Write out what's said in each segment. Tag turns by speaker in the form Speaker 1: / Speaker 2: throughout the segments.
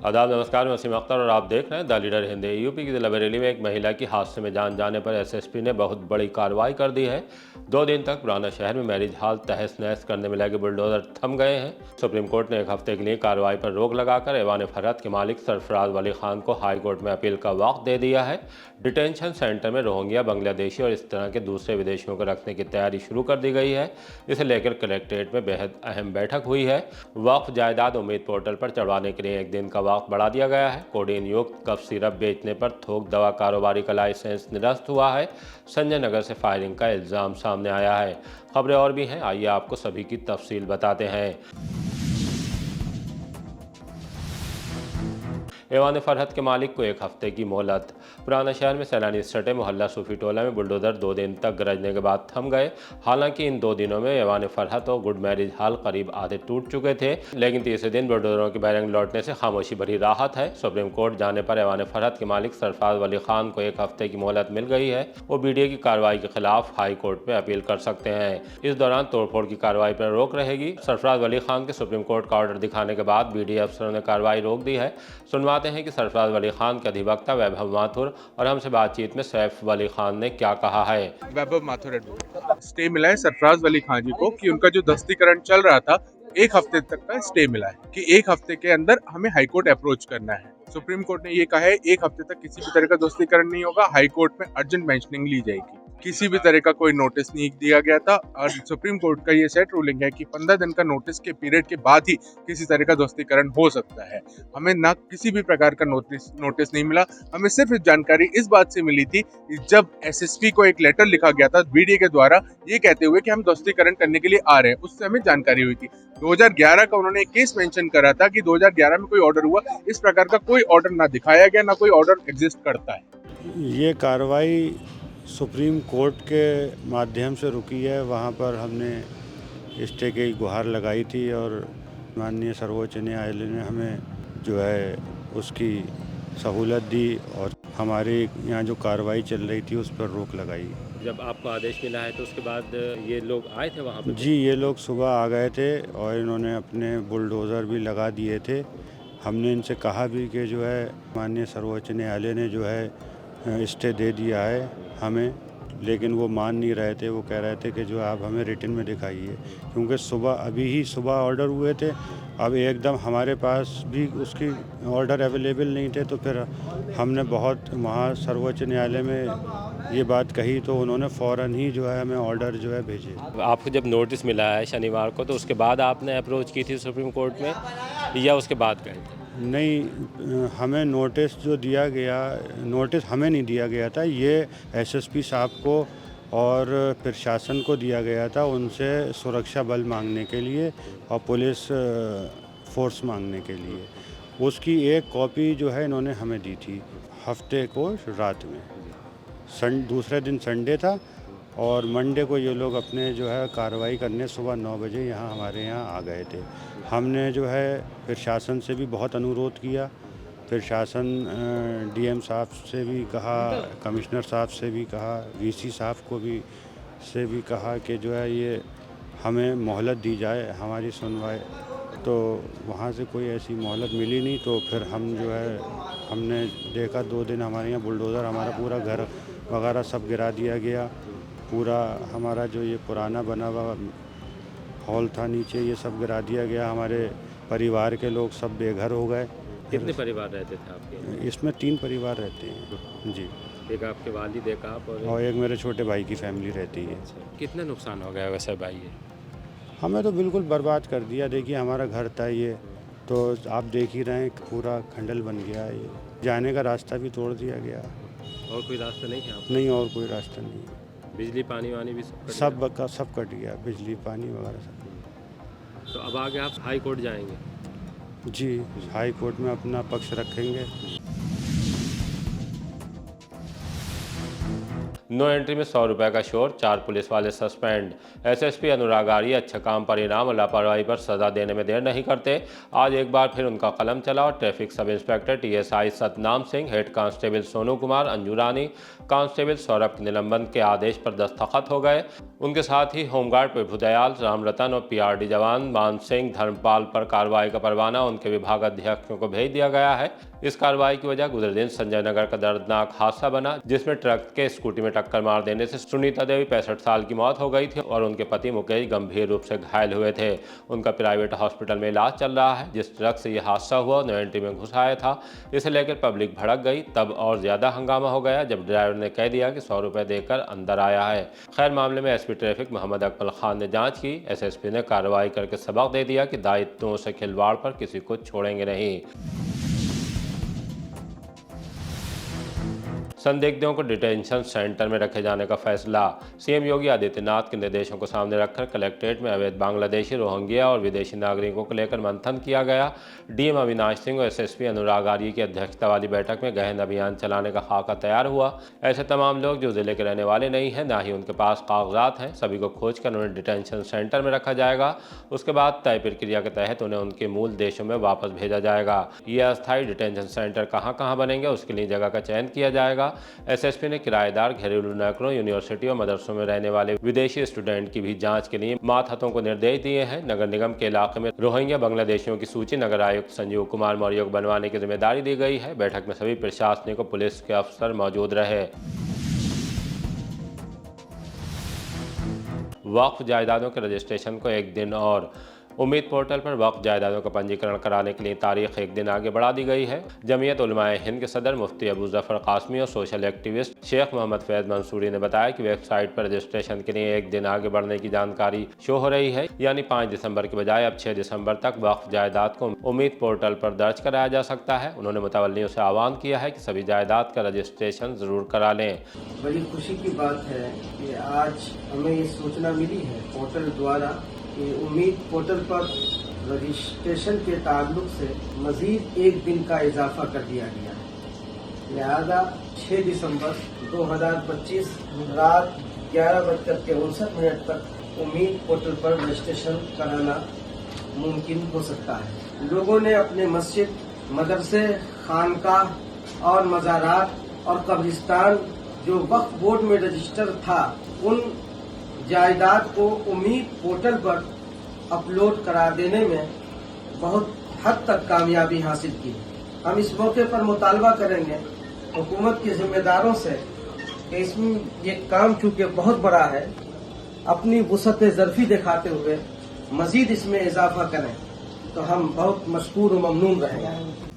Speaker 1: आदाब नमस्कार, मैं वसीम अख्तर और आप देख रहे हैं द लीडर हिंदी। यूपी की जिला बरेली में एक महिला की हादसे में जान जाने पर एसएसपी ने बहुत बड़ी कार्रवाई कर दी है। 2 दिन तक पुराना शहर में मैरिज हॉल तहस नहस करने में लगे बुलडोजर थम गए हैं। सुप्रीम कोर्ट ने एक हफ्ते के लिए कार्रवाई पर रोक लगाकर ऐवान फरहत के मालिक सरफराज वली खान को हाई कोर्ट में अपील का वक्त दे दिया है। डिटेंशन सेंटर में रोहिंग्या, बांग्लादेशी और इस तरह के दूसरे विदेशियों को रखने की तैयारी शुरू कर दी गई है। इसे लेकर कलेक्ट्रेट में बेहद अहम बैठक हुई है। वक्फ जायदाद उम्मीद पोर्टल पर चढ़वाने के लिए एक दिन का वक्त बढ़ा दिया गया है। कोडीन युक्त कफ सिरप बेचने पर थोक दवा कारोबारी का लाइसेंस निरस्त हुआ है। संजय नगर से फायरिंग का इल्जाम सामने आया है। खबरें और भी हैं, आइए आपको सभी की तफसील बताते हैं। ऐवान फरहत के मालिक को एक हफ्ते की मोहलत। पुराना शहर में सैलानी सटे मोहल्ला सूफी टोला में बुलडोजर 2 दिन तक गरजने के बाद थम गए। हालांकि इन 2 दिनों में ऐवान फरहत और गुड मैरिज हॉल करीब आधे टूट चुके थे, लेकिन तीसरे दिन बुलडोजरों की बैरंग लौटने से खामोशी भरी राहत है। सुप्रीम कोर्ट जाने पर ऐवान फरहत के मालिक सरफराज वली खान को एक हफ्ते की मोहलत मिल गई है। वो बीडीए की कार्रवाई के खिलाफ हाई कोर्ट में अपील कर सकते हैं। इस दौरान तोड़फोड़ की कार्रवाई पर रोक रहेगी। सरफराज वली खान के सुप्रीम कोर्ट का ऑर्डर दिखाने के बाद बीडीए अफसरों ने कार्रवाई रोक दी है। सुनवाते हैं कि सरफराज वली खान के अधिवक्ता वैभव माथुर और हमसे बातचीत में सैफ वली खान ने क्या कहा है।
Speaker 2: वैभव माथुर एडवोकेट। स्टे मिला है सरफराज वली खान जी को कि उनका जो दस्तीकरण चल रहा था 1 हफ्ते तक का स्टे मिला है कि 1 हफ्ते के अंदर हमें हाई कोर्ट अप्रोच करना है। सुप्रीम कोर्ट ने ये कहा है 1 हफ्ते तक किसी भी तरह का दस्तीकरण नहीं होगा। हाई कोर्ट में अर्जेंट मेंशनिंग ली जाएगी। किसी भी तरह का कोई नोटिस नहीं दिया गया था और सुप्रीम कोर्ट का ये सेट रूलिंग है कि 15 दिन का नोटिस के पीरियड के बाद ही किसी तरह का दस्तीकरण हो सकता है। हमें ना किसी भी प्रकार का नोटिस नहीं मिला। हमें सिर्फ जानकारी इस बात से मिली थी कि जब एसएसपी को एक लेटर लिखा गया था बीडीए के द्वारा ये कहते हुए कि हम दस्तीकरण करने के लिए आ रहे हैं, उससे हमें जानकारी हुई थी। 2011 का उन्होंने एक केस मेंशन करा था कि 2011 में कोई ऑर्डर हुआ। इस प्रकार का कोई ऑर्डर ना दिखाया गया, ना कोई ऑर्डर एग्जिस्ट करता है।
Speaker 3: ये कार्रवाई सुप्रीम कोर्ट के माध्यम से रुकी है। वहाँ पर हमने स्टे की गुहार लगाई थी और माननीय सर्वोच्च न्यायालय ने हमें जो है उसकी सहूलत दी और हमारे यहाँ जो कार्रवाई चल रही थी उस पर रोक लगाई।
Speaker 1: जब आपको आदेश मिला है तो उसके बाद ये लोग आए थे वहाँ पर?
Speaker 3: जी, ये लोग सुबह आ गए थे और इन्होंने अपने बुलडोज़र भी लगा दिए थे। हमने इनसे कहा भी कि जो है माननीय सर्वोच्च न्यायालय ने जो है स्टे दे दिया है हमें, लेकिन वो मान नहीं रहे थे। वो कह रहे थे कि जो आप हमें रिटन में दिखाइए, क्योंकि सुबह ऑर्डर हुए थे। अब एकदम हमारे पास भी उसकी ऑर्डर अवेलेबल नहीं थे, तो फिर हमने बहुत वहाँ सर्वोच्च न्यायालय में ये बात कही तो उन्होंने फ़ौरन ही जो है हमें ऑर्डर जो है भेजे।
Speaker 1: आपको जब नोटिस मिला है शनिवार को, तो उसके बाद आपने अप्रोच की थी सुप्रीम कोर्ट में या उसके बाद गए थे?
Speaker 3: नहीं, हमें नोटिस जो दिया गया, नोटिस हमें नहीं दिया गया था, ये एसएसपी साहब को और प्रशासन को दिया गया था, उनसे सुरक्षा बल मांगने के लिए और पुलिस फोर्स मांगने के लिए। उसकी एक कॉपी जो है इन्होंने हमें दी थी हफ्ते को रात में। दूसरे दिन संडे था और मंडे को ये लोग अपने जो है कार्रवाई करने सुबह 9 बजे यहाँ हमारे यहाँ आ गए थे। हमने जो है प्रशासन से भी बहुत अनुरोध किया। प्रशासन डीएम साहब से भी कहा, कमिश्नर साहब से भी कहा, वीसी साहब को भी से भी कहा कि जो है ये हमें मोहलत दी जाए हमारी सुनवाई। तो वहाँ से कोई ऐसी मोहलत मिली नहीं। तो फिर हम जो है हमने देखा 2 दिन हमारे यहाँ बुलडोज़र हमारा पूरा घर वगैरह सब गिरा दिया गया। पूरा हमारा जो ये पुराना बना हुआ हॉल था नीचे, ये सब गिरा दिया गया। हमारे परिवार के लोग सब बेघर हो गए।
Speaker 1: कितने परिवार रहते थे आपके?
Speaker 3: इसमें 3 परिवार रहते हैं जी।
Speaker 1: एक आपके वालिद, एक आप
Speaker 3: और एक मेरे छोटे भाई की फैमिली रहती है।
Speaker 1: कितना नुकसान हो गया वैसे भाई? ये
Speaker 3: हमें तो बिल्कुल बर्बाद कर दिया। देखिए हमारा घर था ये, तो आप देख ही रहे हैं पूरा खंडल बन गया है। ये जाने का रास्ता भी तोड़ दिया गया।
Speaker 1: और कोई रास्ता नहीं है आपको?
Speaker 3: नहीं, और कोई रास्ता नहीं।
Speaker 1: बिजली पानी वानी भी
Speaker 3: सब कट गया, बिजली पानी वगैरह सब।
Speaker 1: तो अब आगे आप हाई कोर्ट जाएंगे?
Speaker 3: जी, हाई कोर्ट में अपना पक्ष रखेंगे।
Speaker 1: नो एंट्री में 100 रुपये का शोर, 4 पुलिस वाले सस्पेंड। एसएसपी अनुराग आर्य अच्छा काम पर इनाम और लापरवाही पर सजा देने में देर नहीं करते। आज एक बार फिर उनका कलम चला और traffic sub inspector TSI Satnam Singh, head constable Sonu Kumar, Anju Rani, constable Saurabh के निलंबन के आदेश पर दस्तखत हो गए। उनके साथ ही होमगार्ड प्रभुदयाल, रामरतन और पीआरडी जवान मान सिंह धर्मपाल पर कार्रवाई का परवाना उनके विभाग अध्यक्षों को भेज दिया गया है। इस कार्रवाई की वजह गुजरे दिन संजय नगर का दर्दनाक हादसा बना, जिसमें ट्रक के स्कूटी में टक्कर मार देने से सुनीता देवी 65 साल की मौत हो गई थी और उनके पति मुकेश गंभीर रूप से घायल हुए थे। उनका प्राइवेट हॉस्पिटल में इलाज चल रहा है। जिस ट्रक से यह हादसा हुआ नो एंट्री में घुस आया था, इसे लेकर पब्लिक भड़क गई। तब और ज्यादा हंगामा हो गया जब ड्राइवर ने कह दिया कि 100 रुपये देकर अंदर आया है। खैर, मामले में एसपी ट्रैफिक मोहम्मद अकमल खान ने जांच की। एसएसपी ने कार्रवाई करके सबक दे दिया कि दायित्वों से खिलवाड़ पर किसी को छोड़ेंगे नहीं। संदिग्धों को डिटेंशन सेंटर में रखे जाने का फैसला। सीएम योगी आदित्यनाथ के निर्देशों को सामने रखकर कलेक्ट्रेट में अवैध बांग्लादेशी, रोहिंग्या और विदेशी नागरिकों को लेकर मंथन किया गया। डीएम अविनाश सिंह और एसएसपी अनुराग आर्य की अध्यक्षता वाली बैठक में गहन अभियान चलाने का खाका तैयार हुआ। ऐसे तमाम लोग जो जिले के रहने वाले नहीं हैं, ना ही उनके पास कागजात हैं, सभी को खोजकर उन्हें डिटेंशन सेंटर में रखा जाएगा। उसके बाद तय प्रक्रिया के तहत उन्हें उनके मूल देशों में वापस भेजा जाएगा। ये अस्थायी डिटेंशन सेंटर कहाँ बनेंगे, उसके लिए जगह का चयन किया जाएगा। एसएसपी ने किराएदार, घरेलू नौकरों, यूनिवर्सिटी और मदरसों में रहने वाले विदेशी स्टूडेंट की भी जांच के लिए मातहतों को निर्देश दिए हैं। नगर निगम के इलाके में रोहिंग्या बांग्लादेशियों की सूची नगर आयुक्त संजीव कुमार मौर्य को बनवाने की जिम्मेदारी दी गई है। बैठक में सभी प्रशासनिक और पुलिस के अफसर मौजूद रहे। वक्फ जायदादों के रजिस्ट्रेशन को एक दिन और। उम्मीद पोर्टल पर वक्फ जायदादों का पंजीकरण कराने के लिए तारीख एक दिन आगे बढ़ा दी गई है। जमीयत उलमाए हिंद के सदर मुफ्ती अबू जफर कासमी और सोशल एक्टिविस्ट शेख मोहम्मद फैज मंसूरी ने बताया कि वेबसाइट पर रजिस्ट्रेशन के लिए एक दिन आगे बढ़ने की जानकारी शो हो रही है, यानी 5 दिसंबर के बजाय अब 6 दिसंबर तक वक्फ जायदाद को उम्मीद पोर्टल पर दर्ज कराया जा सकता है। उन्होंने मुतवल्लियों से आह्वान किया है कि सभी जायदाद का रजिस्ट्रेशन जरूर करा लें।
Speaker 4: बड़ी खुशी की बात है कि आज हमें ये सूचना मिली है पोर्टल द्वारा कि उम्मीद पोर्टल पर रजिस्ट्रेशन के ताल्लुक से मजीद एक दिन का इजाफा कर दिया गया है। लिहाजा 6 दिसंबर 2025 रात 11:59 तक उम्मीद पोर्टल पर रजिस्ट्रेशन कराना मुमकिन हो सकता है। लोगों ने अपने मस्जिद, मदरसे, खानकाह और मज़ारात और कब्रिस्तान जो वक्फ बोर्ड में रजिस्टर था, उन जायदाद को उम्मीद पोर्टल पर अपलोड करा देने में बहुत हद तक कामयाबी हासिल की। हम इस मौके पर मुतालबा करेंगे हुकूमत के जिम्मेदारों से कि इसमें ये काम चूँकि बहुत बड़ा है, अपनी वुसअत ज़र्फ़ी दिखाते हुए मजीद इसमें इजाफा करें तो हम बहुत मशकूर और ममनून रहेंगे।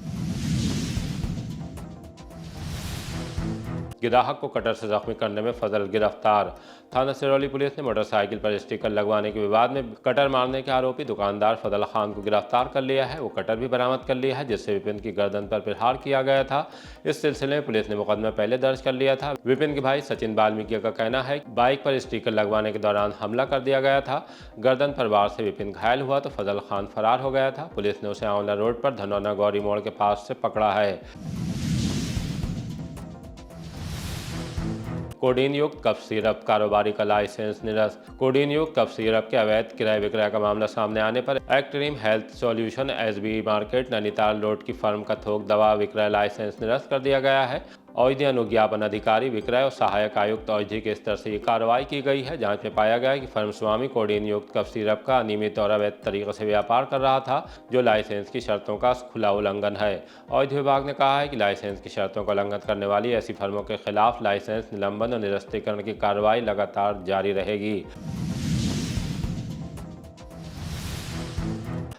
Speaker 1: ग्राहक को कटर से जख्मी करने में फजल गिरफ्तार। थाना सिरौली पुलिस ने मोटरसाइकिल पर स्टिकर लगवाने के विवाद में कटर मारने के आरोपी दुकानदार फजल खान को गिरफ्तार कर लिया है। वो कटर भी बरामद कर लिया है जिससे विपिन की गर्दन पर प्रहार किया गया था। इस सिलसिले में पुलिस ने मुकदमा पहले दर्ज कर लिया था। विपिन के भाई सचिन वाल्मीकि का कहना है कि बाइक पर स्टिकर लगवाने के दौरान हमला कर दिया गया था। गर्दन पर वार से विपिन घायल हुआ तो फजल खान फरार हो गया था। पुलिस ने उसे आंवला रोड पर धनौना गौरी मोड़ के पास से पकड़ा है। कोडीन युक्त कफ सिरप कारोबारी का लाइसेंस निरस्त। कोडीन युक्त कफ सिरप के अवैध क्रय विक्रय का मामला सामने आने पर extreme health solution SB market Nainital road की फर्म का थोक दवा विक्रय लाइसेंस निरस्त कर दिया गया है। औषधि अनुज्ञापन अधिकारी विक्रय और सहायक आयुक्त औषधि के स्तर से ये कार्रवाई की गई है। जांच में पाया गया कि फर्म स्वामी कोडीन युक्त कफ सिरप का अनियमित और अवैध तरीके से व्यापार कर रहा था, जो लाइसेंस की शर्तों का खुला उल्लंघन है। औषधि विभाग ने कहा है कि लाइसेंस की शर्तों का उल्लंघन करने वाली ऐसी फर्मों के खिलाफ लाइसेंस निलंबन और निरस्तीकरण की कार्रवाई लगातार जारी रहेगी।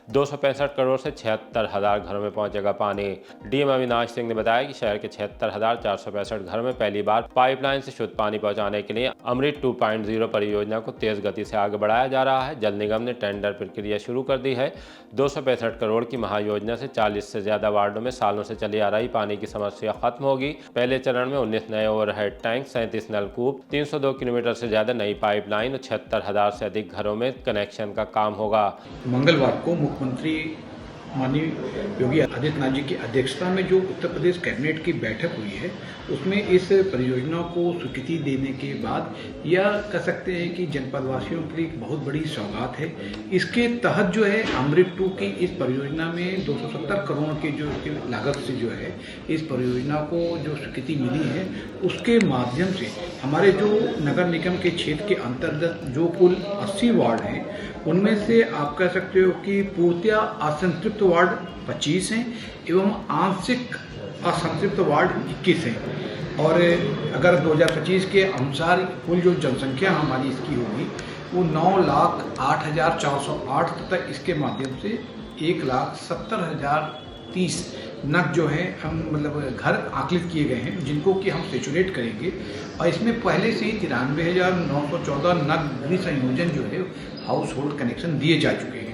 Speaker 1: 265 करोड़ से 76,000 घरों में पहुंचेगा पानी। डीएम अविनाश सिंह ने बताया कि शहर के 76,465 घरों में पहली बार पाइपलाइन से शुद्ध पानी पहुंचाने के लिए अमृत 2.0 परियोजना को तेज गति से आगे बढ़ाया जा रहा है। जल निगम ने टेंडर प्रक्रिया शुरू कर दी है। 265 करोड़ की महायोजना से 40 से ज्यादा वार्डों में सालों से चली आ रही पानी की समस्या खत्म होगी। पहले चरण में 19 नए ओवरहेड टैंक, 37 नलकूप, 302 किलोमीटर से ज्यादा नई पाइपलाइन और 76,000 से अधिक घरों में कनेक्शन का काम होगा।
Speaker 5: मंगलवार को मुख्यमंत्री माननीय योगी आदित्यनाथ जी की अध्यक्षता में जो उत्तर प्रदेश कैबिनेट की बैठक हुई है उसमें इस परियोजना को स्वीकृति देने के बाद यह कह सकते हैं कि जनपद वासियों के लिए एक बहुत बड़ी सौगात है। इसके तहत जो है अमृत 2 की इस परियोजना में 270 करोड़ की जो लागत से जो है इस परियोजना को जो स्वीकृति मिली है उसके माध्यम से हमारे जो नगर निगम के क्षेत्र के अंतर्गत जो कुल 80 वार्ड हैं उनमें से आप कह सकते हो कि पूर्णतया असंतृप्त वार्ड 25 हैं एवं आंशिक असंतृप्त वार्ड 21 हैं। और अगर 2025 के अनुसार कुल जो जनसंख्या हमारी इसकी होगी वो 9,08,408 तथा इसके माध्यम से 1,70,030 नग जो है हम मतलब घर आकलित किए गए हैं जिनको कि हम सेचुरेट करेंगे और इसमें पहले से ही 93,914 नग गृह संयोजन जो है हाउस होल्ड कनेक्शन दिए जा चुके हैं।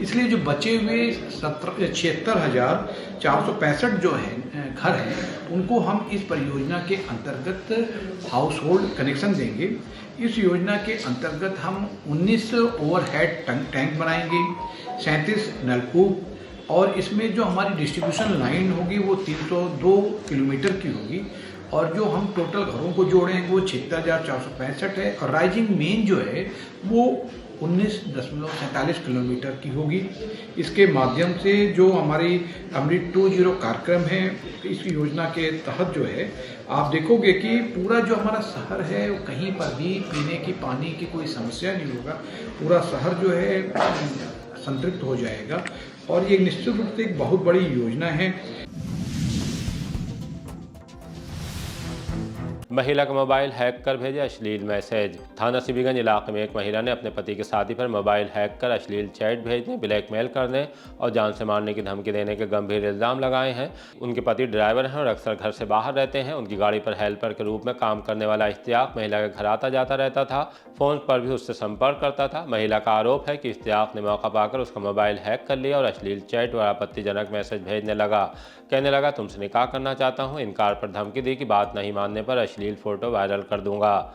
Speaker 5: इसलिए जो बचे हुए 76,465 जो है घर हैं उनको हम इस परियोजना के अंतर्गत हाउस होल्ड कनेक्शन देंगे। इस योजना के अंतर्गत हम 19 ओवरहेड टैंक बनाएंगे, 37 नलकूप और इसमें जो हमारी डिस्ट्रीब्यूशन लाइन होगी वो 302 किलोमीटर की होगी और जो हम टोटल घरों को जोड़ेंगे वो 76,465 है और राइजिंग मेन जो है वो 19.47 किलोमीटर की होगी। इसके माध्यम से जो हमारी अमृत 2.0 कार्यक्रम है इस योजना के तहत जो है आप देखोगे कि पूरा जो हमारा शहर है वो कहीं पर भी पीने की पानी की कोई समस्या नहीं होगा, पूरा शहर जो है संतृप्त हो जाएगा और ये निश्चित रूप से एक बहुत बड़ी योजना है।
Speaker 1: महिला का मोबाइल हैक कर भेजे अश्लील मैसेज। थाना सिबीगंज इलाके में एक महिला ने अपने पति की शादी पर मोबाइल हैक कर अश्लील चैट भेजने, ब्लैकमेल करने और जान से मारने की धमकी देने के गंभीर इल्जाम लगाए हैं। उनके पति ड्राइवर हैं और अक्सर घर से बाहर रहते हैं। उनकी गाड़ी पर हेल्पर के रूप में काम करने वाला इश्तियाक महिला के घर आता जाता रहता था, फोन पर भी उससे संपर्क करता था। महिला का आरोप है कि इश्तियाक ने मौका पाकर उसका मोबाइल हैक कर लिया और अश्लील चैट और आपत्तिजनक मैसेज भेजने लगा। कहने लगा तुमसे निकाह करना चाहता हूँ। इनकार पर धमकी दी कि बात नहीं मानने पर अश्लील फोटो वायरल कर दूंगा।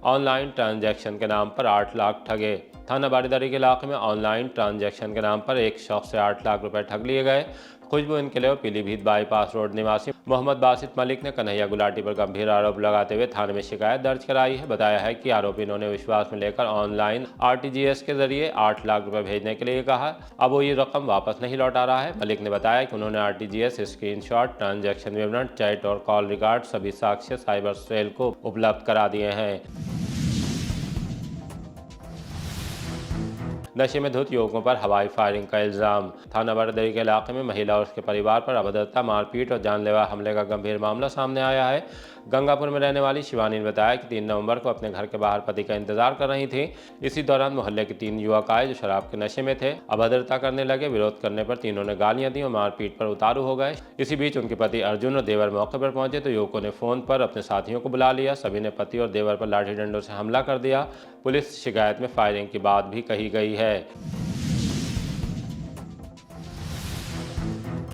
Speaker 1: ऑनलाइन ट्रांजैक्शन के नाम पर 8 लाख ठगे। थाना बारीदारी के इलाके में ऑनलाइन ट्रांजैक्शन के नाम पर एक शख्स से 8 लाख रुपए ठग लिए गए। खुशबू इनकलेव पीलीभीत बाईपास रोड निवासी मोहम्मद बासित मलिक ने कन्हैया गुलाटी पर गंभीर आरोप लगाते हुए थाने में शिकायत दर्ज कराई है। बताया है कि आरोपी ने विश्वास में लेकर ऑनलाइन RTGS के जरिए 8 लाख रुपए भेजने के लिए कहा। अब वो ये रकम वापस नहीं लौटा रहा है। मलिक ने बताया कि उन्होंने RTGS स्क्रीनशॉट, ट्रांजैक्शन विवरण, चैट और कॉल रिकॉर्ड सभी साक्ष्य साइबर सेल को उपलब्ध करा दिए हैं। नशे में धुत युवकों पर हवाई फायरिंग का इल्जाम। थाना बारीदारी के इलाके में महिला और उसके परिवार पर अभद्रता, मारपीट और जानलेवा हमले का गंभीर मामला सामने आया है। गंगापुर में रहने वाली शिवानी ने बताया कि 3 नवंबर को अपने घर के बाहर पति का इंतजार कर रही थी। इसी दौरान मोहल्ले के 3 युवक आए जो शराब के नशे में थे। अभद्रता करने लगे। विरोध करने पर तीनों ने गालियां दी और मारपीट पर उतारू हो गए। इसी बीच उनके पति अर्जुन और देवर मौके पर पहुंचे तो युवकों ने फोन पर अपने साथियों को बुला लिया। सभी ने पति और देवर पर लाठी डंडों से हमला कर दिया। पुलिस शिकायत में फायरिंग की बात भी कही गई है।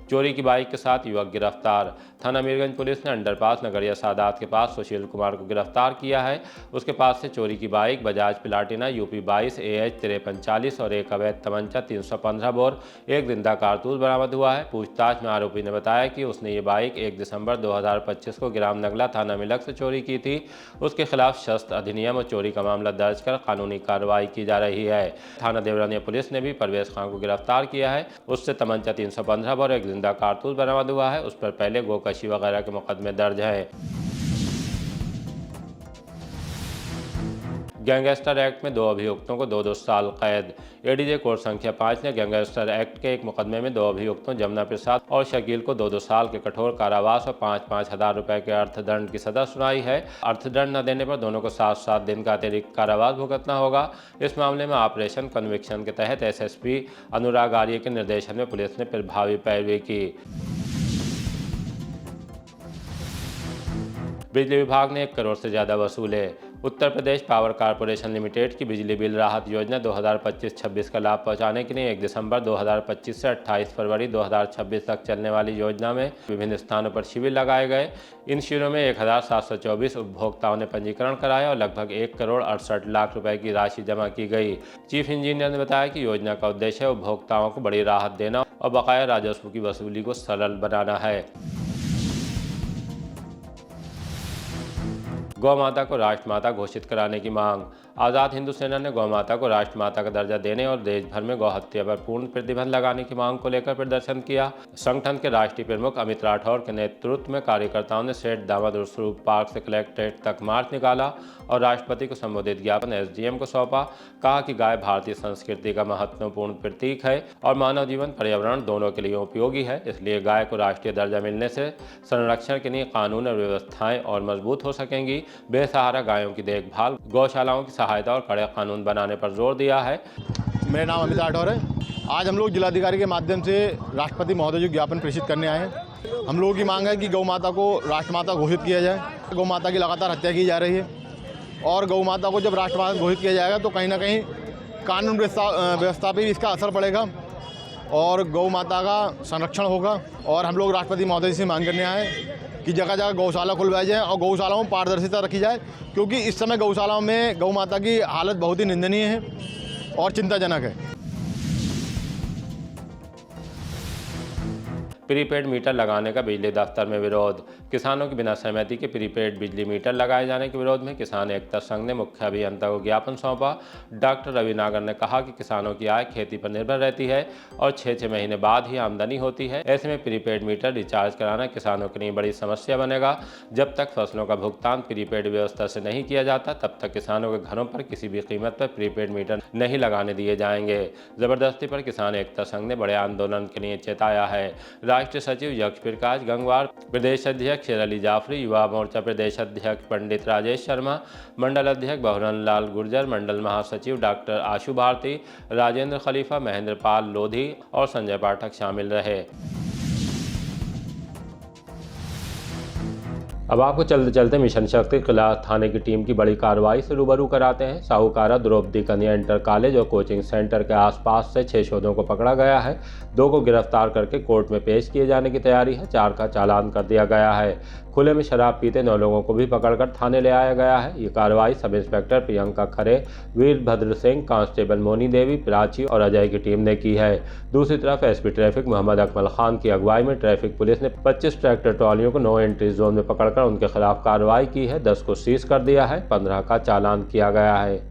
Speaker 1: चोरी की बाइक के साथ युवक गिरफ्तार। थाना मीरगंज पुलिस ने अंडरपास नगरिया सादात के पास सुशील कुमार को गिरफ्तार किया है। उसके पास से चोरी की bike, Bajaj Platina UP 22 AH 5340 और एक अवैध तमंचा 315 बोर, एक जिंदा कारतूस बरामद हुआ है। पूछताछ में आरोपी ने बताया कि उसने ये बाइक 1 दिसंबर 2025 को ग्राम नगला थाना मिलक से चोरी की थी। उसके खिलाफ शस्त्र अधिनियम और चोरी का मामला दर्ज कर कानूनी कार्रवाई की जा रही है। थाना देवरानिया पुलिस ने भी परवेज खान को गिरफ्तार किया है। उससे तमंचा 315 बोर, एक जिंदा कारतूस बरामद हुआ है। उस पर पहले गोकशी वगैरह के मुकदमे दर्ज हैं। गैंगस्टर एक्ट में 2 अभियुक्तों को 2-2 साल कैद। ADJ कोर्ट संख्या 5 ने गैंगस्टर एक्ट के एक मुकदमे में 2 अभियुक्तों जमुना प्रसाद और शकील को 2-2 साल के कठोर कारावास और 5-5 हज़ार रुपए के अर्थदंड की सजा सुनाई है। अर्थदंड न देने पर दोनों को 7-7 दिन का अतिरिक्त कारावास भुगतना होगा। इस मामले में ऑपरेशन कन्विक्शन के तहत SSP अनुराग आर्य के निर्देशन में पुलिस ने प्रभावी पैरवी की। बिजली विभाग ने 1 करोड़ से ज़्यादा वसूले। Uttar Pradesh power corporation limited की बिजली बिल राहत योजना 2025-26 का लाभ पहुंचाने के लिए 1 दिसंबर 2025 से 28 फरवरी 2026 तक चलने वाली योजना में विभिन्न स्थानों पर शिविर लगाए गए। इन शिविरों में 1724 उपभोक्ताओं ने पंजीकरण कराया और लगभग 1 करोड़ 68 लाख रुपए की राशि जमा की गई। चीफ इंजीनियर ने बताया कि योजना का उद्देश्य उपभोक्ताओं को बड़ी राहत देना और बकाया राजस्व की वसूली को सरल बनाना है। गौ माता को राष्ट्रमाता घोषित कराने की मांग। आज़ाद हिंदू सेना ने गौ माता को राष्ट्रमाता का दर्जा देने और देश भर में गौ हत्या पर पूर्ण प्रतिबंध लगाने की मांग को लेकर प्रदर्शन किया। संगठन के राष्ट्रीय प्रमुख अमित राठौर के नेतृत्व में कार्यकर्ताओं ने सेठ दामोदर स्वरूप पार्क से कलेक्ट्रेट तक मार्च निकाला और राष्ट्रपति को संबोधित ज्ञापन एसडीएम को सौंपा। कहा कि गाय भारतीय संस्कृति का महत्वपूर्ण प्रतीक है और मानव जीवन पर्यावरण दोनों के लिए उपयोगी है, इसलिए गाय को राष्ट्रीय दर्जा मिलने से संरक्षण के लिए कानून और व्यवस्थाएं और मजबूत हो सकेंगी। बेसहारा गायों की देखभाल, गौशालाओं की सहायता और कड़े कानून बनाने पर जोर दिया है।
Speaker 6: मेरा नाम अमित राठौर है। आज हम लोग जिलाधिकारी के माध्यम से राष्ट्रपति महोदय को ज्ञापन प्रेषित करने आए हैं। हम लोगों की मांग है कि गौ माता को राष्ट्रमाता घोषित किया जाए। गौ माता की लगातार हत्या की जा रही है और गौ माता को जब राष्ट्रमाता घोषित किया जाएगा तो कहीं ना कहीं कानून व्यवस्था पर भी इसका असर पड़ेगा और गौ माता का संरक्षण होगा। और हम लोग राष्ट्रपति महोदय से मांग करने आए कि जगह जगह गौशाला खुलवाई जाए और गौशालाओं में पारदर्शिता रखी जाए, क्योंकि इस समय गौशालाओं में गौ माता की हालत बहुत ही निंदनीय है और चिंताजनक है।
Speaker 1: प्रीपेड मीटर लगाने का बिजली दफ्तर में विरोध। किसानों की बिना सहमति के प्रीपेड बिजली मीटर लगाए जाने के विरोध में किसान एकता संघ ने मुख्य अभियंता को ज्ञापन सौंपा। डॉक्टर रवि नागर ने कहा कि किसानों की आय खेती पर निर्भर रहती है और 6-6 महीने बाद ही आमदनी होती है। ऐसे में प्रीपेड मीटर रिचार्ज कराना किसानों के लिए बड़ी समस्या बनेगा। जब तक फसलों का भुगतान प्रीपेड व्यवस्था से नहीं किया जाता तब तक किसानों के घरों पर किसी भी कीमत पर प्रीपेड मीटर नहीं लगाने दिए जाएंगे। जबरदस्ती पर किसान एकता संघ ने बड़े आंदोलन के लिए चेताया है। राष्ट्रीय सचिव यक्ष प्रकाश गंगवार, प्रदेश अध्यक्ष शेर अली जाफरी, युवा मोर्चा प्रदेश अध्यक्ष पंडित राजेश शर्मा, मंडल अध्यक्ष बहुरन लाल गुर्जर, मंडल महासचिव डॉक्टर आशु भारती, राजेंद्र खलीफा, महेंद्र पाल लोधी और संजय पाठक शामिल रहे। अब आपको चलते चलते मिशन शक्ति खिलाफ थाने की टीम की बड़ी कार्रवाई से रूबरू कराते हैं। साहूकारा द्रौपदी कन्या इंटर कॉलेज और कोचिंग सेंटर के आसपास से 6 शोधों को पकड़ा गया है। 2 को गिरफ्तार करके कोर्ट में पेश किए जाने की तैयारी है। 4 का चालान कर दिया गया है। खुले में शराब पीते 9 लोगों को भी पकड़कर थाने ले आया गया है। ये कार्रवाई सब इंस्पेक्टर प्रियंका खरे, वीरभद्र सिंह, कांस्टेबल मोनी देवी, प्राची और अजय की टीम ने की है। दूसरी तरफ एसपी ट्रैफिक मोहम्मद अकमल खान की अगुवाई में ट्रैफिक पुलिस ने 25 ट्रैक्टर ट्रॉलियों को नो एंट्री जोन में पकड़कर उनके खिलाफ कार्रवाई की है। 10 को सीज कर दिया है। 15 का चालान किया गया है।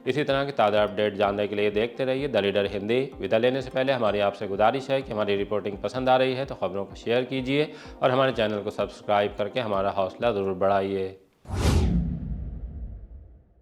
Speaker 1: इसी तरह की ताज़ा अपडेट जानने के लिए देखते रहिए द लीडर हिंदी। विदा लेने से पहले हमारी आपसे गुजारिश है कि हमारी रिपोर्टिंग पसंद आ रही है तो खबरों को शेयर कीजिए और हमारे चैनल को सब्सक्राइब करके हमारा हौसला ज़रूर बढ़ाइए।